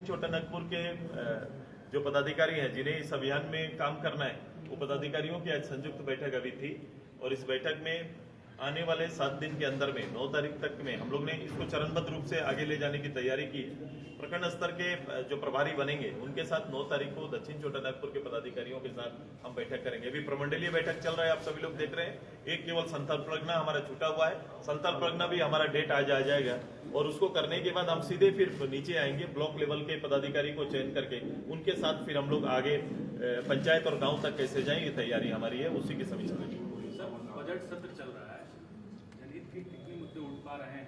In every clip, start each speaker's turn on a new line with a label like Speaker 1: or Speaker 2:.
Speaker 1: छोटा नागपुर के जो पदाधिकारी हैं जिन्हें इस अभियान में काम करना है, वो पदाधिकारियों की आज संयुक्त बैठक अभी थी और इस बैठक में आने वाले 7 दिन के अंदर में 9 तारीख तक में हम लोग ने इसको चरणबद्ध रूप से आगे ले जाने की तैयारी की है। प्रखंड स्तर के जो प्रभारी बनेंगे उनके साथ 9 तारीख को दक्षिण छोटा नागपुर के पदाधिकारियों के साथ हम बैठक करेंगे। अभी प्रमंडलीय बैठक चल रहा है, आप सभी लोग देख रहे हैं। एक केवल संथाल परगना हमारा छूटा हुआ है, संथाल परगना भी हमारा डेट आज आ जाएगा और उसको करने के बाद हम सीधे फिर नीचे आएंगे, ब्लॉक लेवल के पदाधिकारी को चयन करके उनके साथ फिर हम लोग आगे पंचायत और गाँव तक कैसे जाएं, ये तैयारी हमारी है, उसी की समीक्षा में।
Speaker 2: बजट सत्र चल रहा है, जनहित के कितने मुद्दे उठ पा रहे हैं?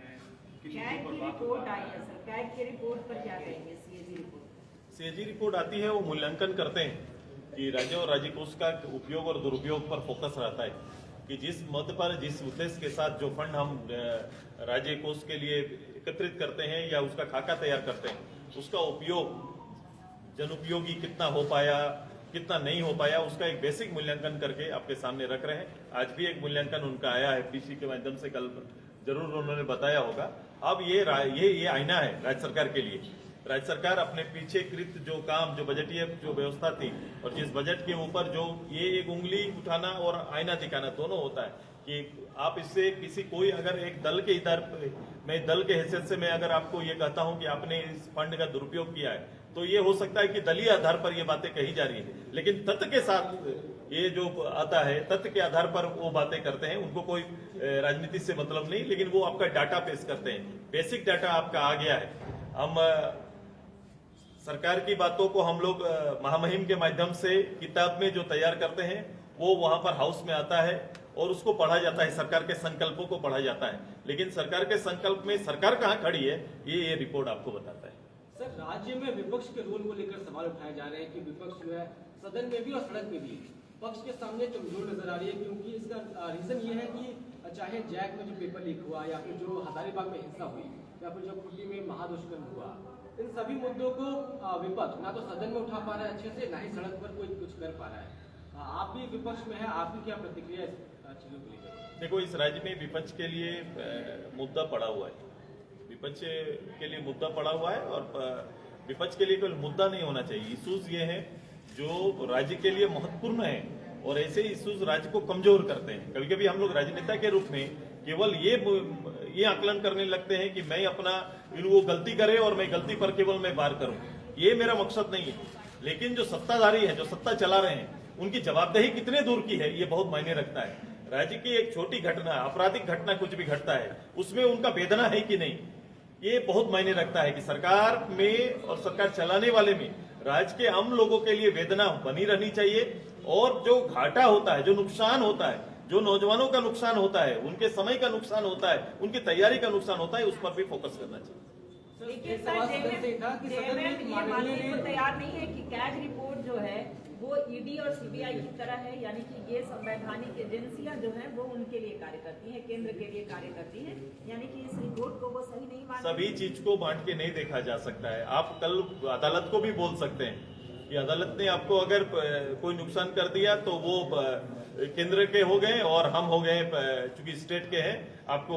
Speaker 3: कैग की रिपोर्ट आई है सर, कैग की रिपोर्ट पर क्या कहेंगे? सीएजी रिपोर्ट,
Speaker 1: सीएजी रिपोर्ट आती है, वो मूल्यांकन करते हैं कि राज्य और राज्य कोष का उपयोग और दुरुपयोग पर फोकस रहता है कि जिस मद पर जिस उद्देश्य के साथ जो फंड हम राज्य कोष के लिए एकत्रित करते हैं या उसका खाका तैयार करते हैं, उसका उपयोग जनउपयोगी कितना हो पाया, कितना नहीं हो पाया, उसका एक बेसिक मूल्यांकन करके आपके सामने रख रहे हैं। आज भी एक मूल्यांकन उनका आया है पीसी के माध्यम से, कल जरूर उन्होंने बताया होगा। अब ये आईना है राज्य सरकार के लिए। राज्य सरकार अपने पीछे कृत जो काम, जो बजटीय जो व्यवस्था थी और जिस बजट के ऊपर जो ये एक उंगली उठाना और आईना दिखाना दोनों होता है कि आप इससे किसी कोई अगर एक दल के इधर मैं दल के हैसियत से मैं अगर आपको ये कहता हूं कि आपने इस फंड का दुरुपयोग किया है, तो ये हो सकता है कि दलीय आधार पर ये बातें कही जा रही है, लेकिन तथ्य के साथ ये जो आता है तथ्य के आधार पर वो बातें करते हैं। उनको कोई राजनीति से मतलब नहीं, लेकिन वो आपका डाटा पेश करते हैं। बेसिक डाटा आपका आ गया है। हम सरकार की बातों को हम लोग महामहिम के माध्यम से किताब में जो तैयार करते हैं वो वहां पर हाउस में आता है और उसको पढ़ा जाता है, सरकार के संकल्पों को पढ़ा जाता है। लेकिन सरकार के संकल्प में सरकार कहाँ खड़ी है, ये रिपोर्ट आपको बताता है।
Speaker 4: सर, राज्य में विपक्ष के रोल को लेकर सवाल उठाए जा रहे हैं कि विपक्ष जो है सदन में भी और सड़क में भी पक्ष के सामने कमजोर नजर आ रही है, क्योंकि इसका रीजन ये है कि चाहे जैक में जो पेपर लीक हुआ या फिर जो हजारीबाग में हिंसा हुई या फिर जो खुटी में महादुष्कर्म हुआ, इन सभी मुद्दों को विपक्ष ना तो सदन में उठा पा रहा है अच्छे से, ना ही सड़क पर कोई कुछ कर पा रहा है। आप भी विपक्ष में है, आपकी क्या प्रतिक्रिया इस चीजों को लेकर?
Speaker 1: देखो, इस राज्य में विपक्ष के लिए मुद्दा पड़ा हुआ है, विपक्ष के लिए मुद्दा पड़ा हुआ है और विपक्ष के लिए कोई मुद्दा नहीं होना चाहिए। इश्यूज ये हैं जो राज्य के लिए महत्वपूर्ण है और ऐसे इश्यूज राज्य को कमजोर करते हैं। कभी कभी हम लोग राजनेता के रूप में केवल ये आकलन करने लगते हैं कि मैं अपना वो गलती करे और मैं गलती पर केवल मैं वार करूं, ये मेरा मकसद नहीं है। लेकिन जो सत्ताधारी है, जो सत्ता चला रहे हैं, उनकी जवाबदेही कितने दूर की है, ये बहुत मायने रखता है। राज्य की एक छोटी घटना, आपराधिक घटना कुछ भी घटता है, उसमें उनका वेदना है कि नहीं, ये बहुत मायने रखता है कि सरकार में और सरकार चलाने वाले में राज्य के आम लोगों के लिए वेदना बनी रहनी चाहिए। और जो घाटा होता है, जो नुकसान होता है, जो नौजवानों का नुकसान होता है, उनके समय का नुकसान होता है, उनकी तैयारी का नुकसान होता है, उस पर भी फोकस करना चाहिए।
Speaker 3: लेकिन तैयार नहीं है कि कैग रिपोर्ट जो है वो ईडी और सीबीआई की तरह है, यानी कि ये संवैधानिक एजेंसियां जो हैं वो उनके लिए कार्य करती हैं, केंद्र के लिए कार्य करती हैं, यानी कि इस रिपोर्ट को वो सही नहीं मानते।
Speaker 1: सभी चीज को बांट के नहीं देखा जा सकता है। आप कल अदालत को भी बोल सकते हैं कि अदालत ने आपको अगर कोई नुकसान कर दिया तो वो केंद्र के हो गए और हम हो गए चूंकि स्टेट के हैं, आपको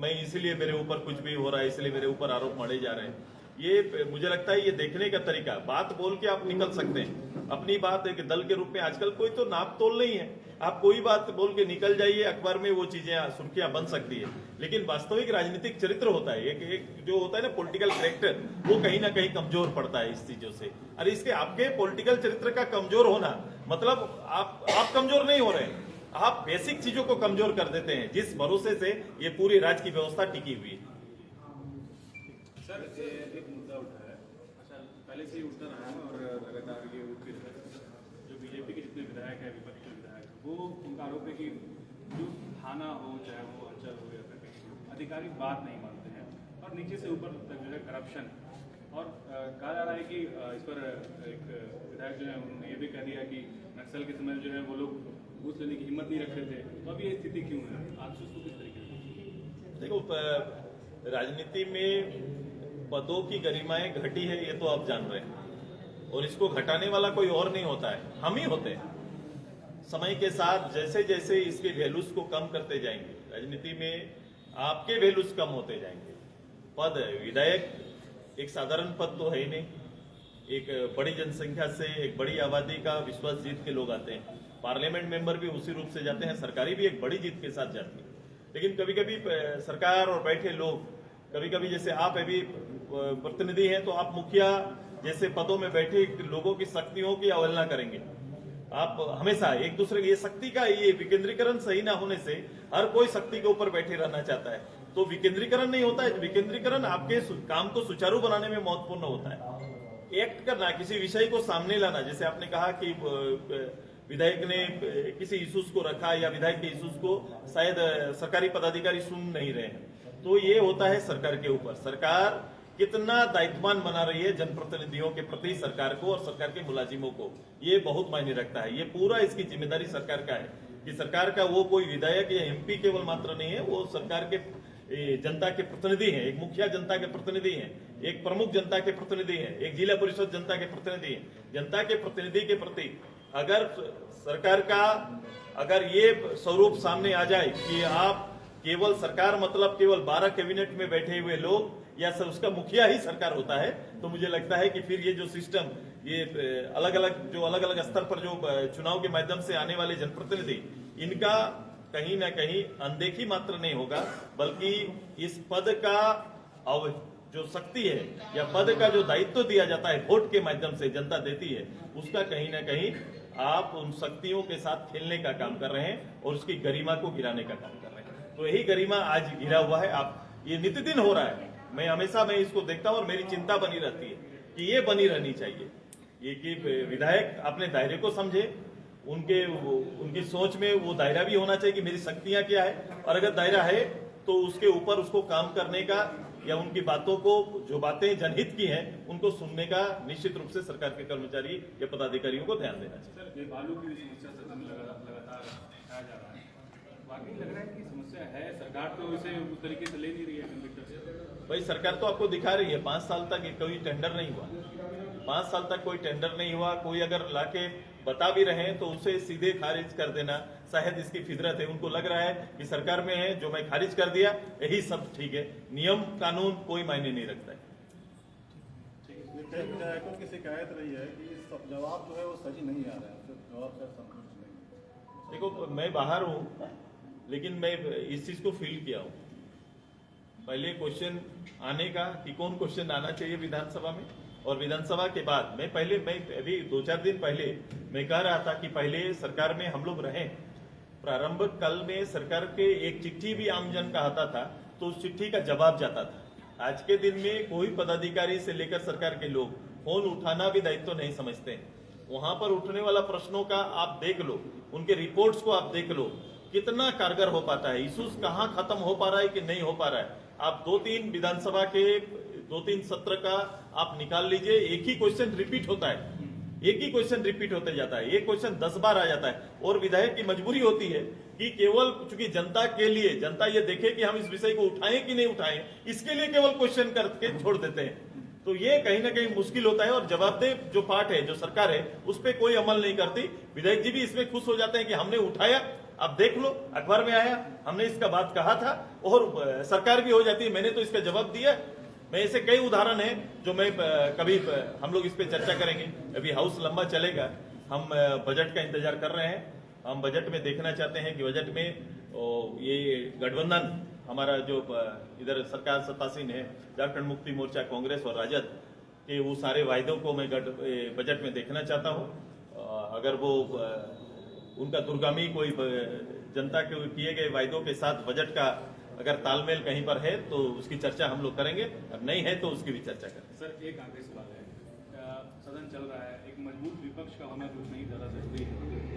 Speaker 1: मैं इसीलिए मेरे ऊपर कुछ भी हो रहा है, इसलिए मेरे ऊपर आरोप मढ़े जा रहे हैं। ये मुझे लगता है ये देखने का तरीका, बात बोल के आप निकल सकते हैं अपनी बात एक दल के रूप में। आजकल कोई तो नाप तोल नहीं है, आप कोई बात बोल के निकल जाइए, अखबार में वो चीजें सुर्खियां बन सकती है। लेकिन वास्तविक राजनीतिक चरित्र होता है, एक जो होता है ना पॉलिटिकल कैरेक्टर, वो कहीं ना कहीं कमजोर पड़ता है इस चीजों से। अरे इसके आपके पॉलिटिकल चरित्र का कमजोर होना मतलब आप कमजोर नहीं हो रहे हैं, आप बेसिक चीजों को कमजोर कर देते हैं जिस भरोसे से ये पूरी राज्य की व्यवस्था टिकी हुई है।
Speaker 2: सर, एक मुद्दा उठा है, अच्छा पहले से ही उठता रहा है और लगातार ये उठ भी रहा है। जो बीजेपी के जितने विधायक है, विपक्ष के विधायक, वो उनका आरोप है कि जो थाना हो, चाहे वो अंचल हो या फिर कहीं, अधिकारी बात नहीं मानते हैं और नीचे से ऊपर तक जो है करप्शन। और कहा जा रहा है कि इस पर एक विधायक जो है उन्होंने ये भी कह दिया कि नक्सल के समय जो है वो लोग घूस लेने की हिम्मत नहीं रखते थे, तो अब ये स्थिति क्यों है? आप उसको किस तरीके से?
Speaker 1: देखो, राजनीति में पदों की गरिमाएं घटी है, ये तो आप जान रहे हैं, और इसको घटाने वाला कोई और नहीं होता है, हम ही होते हैं। समय के साथ जैसे जैसे इसके वैल्यूज को कम करते जाएंगे, राजनीति में आपके वैल्यूज कम होते जाएंगे। पद विधायक एक साधारण पद तो है ही नहीं, एक बड़ी जनसंख्या से, एक बड़ी आबादी का विश्वास जीत के लोग आते हैं। पार्लियामेंट मेंबर भी उसी रूप से जाते हैं, सरकारी भी एक बड़ी जीत के साथ जाती है। लेकिन कभी कभी सरकार और बैठे लोग, कभी कभी जैसे आप अभी प्रतिनिधि हैं तो आप मुखिया जैसे पदों में बैठे लोगों की शक्तियों की अवहेलना करेंगे। आप हमेशा एक दूसरे की, ये शक्ति का ये विकेंद्रीकरण सही ना होने से हर कोई शक्ति के ऊपर बैठे रहना चाहता है, तो विकेंद्रीकरण नहीं होता है। विकेंद्रीकरण आपके काम को सुचारू बनाने में महत्वपूर्ण होता है। एक्ट करना, किसी विषय को सामने लाना, जैसे आपने कहा कि विधायक ने किसी इश्यूज को रखा या विधायक के इश्यूज को शायद सरकारी पदाधिकारी सुन नहीं रहे हैं, तो ये होता है सरकार के ऊपर। सरकार कितना दायित्ववान बना रही है जनप्रतिनिधियों के प्रति, सरकार को और सरकार के मुलाजिमों को, ये बहुत मायने रखता है। ये पूरा इसकी जिम्मेदारी सरकार का है कि सरकार का वो कोई विधायक या एमपी केवल मात्र नहीं है, वो सरकार के जनता के प्रतिनिधि हैं। एक मुखिया जनता के प्रतिनिधि हैं, एक प्रमुख जनता के प्रतिनिधि हैं, एक जिला परिषद जनता के प्रतिनिधि हैं। जनता के प्रतिनिधि के प्रति अगर सरकार का अगर ये स्वरूप सामने आ जाए कि आप केवल सरकार मतलब केवल 12 कैबिनेट में बैठे हुए लोग या उसका मुखिया ही सरकार होता है, तो मुझे लगता है कि फिर ये जो सिस्टम, ये अलग अलग स्तर पर जो चुनाव के माध्यम से आने वाले जनप्रतिनिधि, इनका कहीं ना कहीं अनदेखी मात्र नहीं होगा, बल्कि इस पद का जो शक्ति है या पद का जो दायित्व दिया जाता है वोट के माध्यम से जनता देती है, उसका कहीं ना कहीं आप उन शक्तियों के साथ खेलने का काम कर रहे हैं और उसकी गरिमा को गिराने का काम कर रहे हैं। तो यही गरिमा आज गिरा हुआ है। आप ये नित्यदिन हो रहा है, मैं हमेशा इसको देखता हूं और मेरी चिंता बनी रहती है कि ये बनी रहनी चाहिए, ये कि विधायक अपने दायरे को समझे, उनकी सोच में वो दायरा भी होना चाहिए कि मेरी शक्तियां क्या है, और अगर दायरा है तो उसके ऊपर उसको काम करने का या उनकी बातों को, जो बातें जनहित की हैं, उनको सुनने का निश्चित रूप से सरकार के कर्मचारी या पदाधिकारियों को ध्यान देना चाहिए।
Speaker 2: सर, ये बालू की समस्या सदन में लगातार उठाया जा रहा है, वाकई लग रहा है कि समस्या है, सरकार तो इसे उस तरीके से ले नहीं रही है गंभीरता से।
Speaker 1: भाई सरकार तो आपको दिखा रही है, 5 साल तक कोई टेंडर नहीं हुआ, 5 साल तक कोई टेंडर नहीं हुआ। कोई अगर लाके बता भी रहे हैं तो उसे सीधे खारिज कर देना, शायद इसकी फितरत है, उनको लग रहा है कि सरकार में है, जो मैं खारिज कर दिया यही सब ठीक है। नियम कानून कोई मायने नहीं रखता है।
Speaker 5: कई विधायकों की शिकायत रही है कि सब जवाब जो है वो सही नहीं आ रहा है, जवाब का संतुष्ट नहीं।
Speaker 1: देखो, मैं बाहर हूं लेकिन मैं इस चीज को फील किया हूं। पहले क्वेश्चन आने का कि कौन क्वेश्चन आना चाहिए विधानसभा में, और विधानसभा के बाद मैं अभी 2-4 दिन पहले मैं कह रहा था कि पहले सरकार में हम लोग रहें, प्रारंभ काल में सरकार के एक चिट्ठी भी आमजन का आता था तो उस चिट्ठी का जवाब जाता था। आज के दिन में कोई पदाधिकारी से लेकर सरकार के लोग फोन उठाना भी दायित्व नहीं समझते हैं। वहां पर उठने वाला प्रश्नों का आप देख लो, उनके रिपोर्ट्स को आप देख लो, कितना कारगर हो पाता है, इश्यूज कहाँ खत्म हो पा रहा है कि नहीं हो पा रहा है। आप 2-3 विधानसभा के 2-3 सत्र का आप निकाल लीजिए, एक ही क्वेश्चन रिपीट होता है, एक ही क्वेश्चन रिपीट होते जाता है, एक क्वेश्चन 10 बार आ जाता है। और विधायक की मजबूरी होती है कि केवल चूंकि जनता के लिए, जनता ये देखे कि हम इस विषय को उठाएं कि नहीं उठाएं, इसके लिए केवल क्वेश्चन करके छोड़ देते हैं। तो ये कहीं ना कहीं मुश्किल होता है, और जवाबदेह जो पार्ट है, जो सरकार है, उस पर कोई अमल नहीं करती। विधायक जी भी इसमें खुश हो जाते हैं कि हमने उठाया, अब देख लो अखबार में आया, हमने इसका बात कहा था, और सरकार भी हो जाती है मैंने तो इसका जवाब दिया। मैं ऐसे कई उदाहरण हैं जो मैं कभी हम लोग इस पे चर्चा करेंगे। अभी हाउस लंबा चलेगा, हम बजट का इंतजार कर रहे हैं। हम बजट में देखना चाहते हैं कि बजट में ये गठबंधन हमारा जो इधर सरकार सत्तासीन है, झारखंड मुक्ति मोर्चा, कांग्रेस और राजद के, वो सारे वायदों को मैं बजट में देखना चाहता हूँ। अगर वो उनका दुर्गामी कोई जनता के किए गए वायदों के साथ बजट का अगर तालमेल कहीं पर है तो उसकी चर्चा हम लोग करेंगे, और नहीं है तो उसकी भी चर्चा करेंगे।
Speaker 2: सर, एक आखिरी सवाल है, सदन चल रहा है, एक मजबूत विपक्ष का होना कुछ नहीं ज्यादा जरूरी है,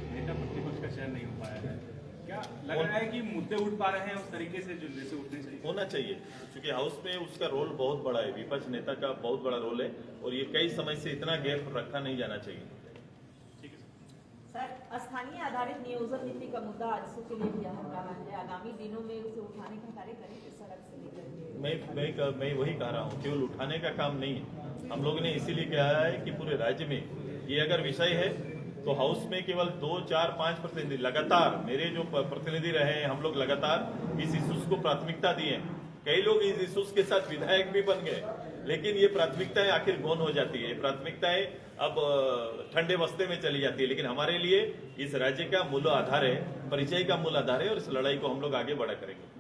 Speaker 2: नेता प्रतिपक्ष का चयन नहीं हो पाया है, क्या लग रहा है कि मुद्दे उठ पा रहे हैं उस तरीके से जो जैसे उठने चाहिए?
Speaker 1: होना चाहिए, क्योंकि हाउस में उसका रोल बहुत बड़ा है, विपक्ष नेता का बहुत बड़ा रोल है, और ये कई समय से इतना गैप रखा नहीं जाना चाहिए।
Speaker 3: सर, स्थानीय आधारित नियोजन नीति का मुद्दा आजसू के लिए भी अहम रहा है, आगामी दिनों में उसे उठाने का कार्य करेंगे सड़क से लेकर?
Speaker 1: मैं वही कह रहा हूँ, केवल उठाने का काम नहीं है। हम लोग ने इसीलिए कहा है कि पूरे राज्य में ये अगर विषय है तो हाउस में केवल 2, 4, 5 प्रतिनिधि लगातार, मेरे जो प्रतिनिधि रहे हैं, हम लोग लगातार इस इश्यूज को प्राथमिकता दी है। कई लोग इस इश्यूज के साथ विधायक भी बन गए, लेकिन ये प्राथमिकताएं आखिर गौन हो जाती है। ये प्राथमिकताएं अब ठंडे बस्ते में चली जाती है, लेकिन हमारे लिए इस राज्य का मूल आधार है, परिचय का मूल आधार है, और इस लड़ाई को हम लोग आगे बढ़ा करेंगे।